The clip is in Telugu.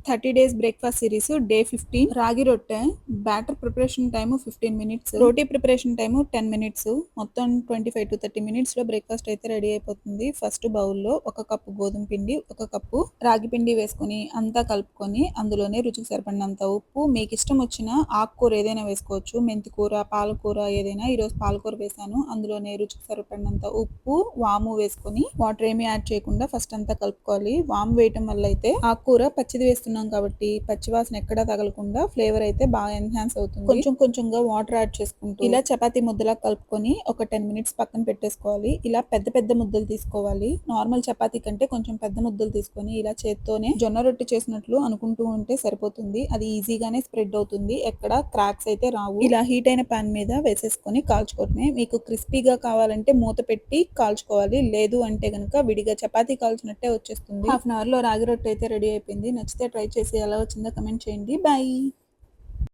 30 డేస్ బ్రేక్ఫాస్ట్ సిరీస్ డే 15 రాగి రొట్టె. బ్యాటర్ ప్రిపరేషన్ టైము 15 మినిట్స్, రోటీ ప్రిపరేషన్ టైము 10 మినిట్స్. మొత్తం 25 to 30 మినిట్స్ లో బ్రేక్ఫాస్ట్ అయితే రెడీ అయిపోతుంది. ఫస్ట్ బౌల్లో 1 కప్పు గోధుమ పిండి, 1 కప్పు రాగి పిండి వేసుకొని అంతా కలుపుకొని అందులోనే రుచికి సరిపడినంత ఉప్పు, మీకు ఇష్టం వచ్చిన ఆకుకూర ఏదైనా వేసుకోవచ్చు, మెంతి కూర, పాలకూర ఏదైనా. ఈరోజు పాలకూర వేసాను. అందులోనే రుచికి సరిపడినంత ఉప్పు, వాము వేసుకొని వాటర్ ఏమి యాడ్ చేయకుండా ఫస్ట్ అంతా కలుపుకోవాలి. వాము వేయటం వల్ల అయితే ఆకుకూర పచ్చిది వేస్తున్నాం కాబట్టి పచ్చివాసన ఎక్కడా తగలకుండా ఫ్లేవర్ అయితే బాగా ఎన్హాన్స్ అవుతుంది. కొంచెం కొంచెంగా వాటర్ యాడ్ చేసుకుంటూ ఇలా చపాతీ ముద్దలా కలుపుకొని ఒక 10 మినిట్స్ పక్కన పెట్టేసుకోవాలి. ఇలా పెద్ద పెద్ద ముద్దలు తీసుకోవాలి. నార్మల్ చపాతీ కంటే కొంచెం పెద్ద ముద్దలు తీసుకొని ఇలా చేత్తోనే జొన్న రొట్టె చేసినట్లు అనుకుంటూ ఉంటే సరిపోతుంది. అది ఈజీగానే స్ప్రెడ్ అవుతుంది, ఎక్కడ క్రాక్స్ అయితే రావు. ఇలా హీట్ అయిన పాన్ మీద వేసేసుకొని కాల్చుకోవడమే. మీకు క్రిస్పీగా కావాలంటే మూత పెట్టి కాల్చుకోవాలి, లేదు అంటే గనక విడిగా చపాతీ కాల్చినట్టే వచ్చేస్తుంది. హాఫ్ అన్ అవర్ లో రాగి రొట్టె అయితే రెడీ అయిపోయింది. నచ్చితే ట్రై చేసి ఎలా వచ్చిందో కమెంట్ చేయండి. బాయ్.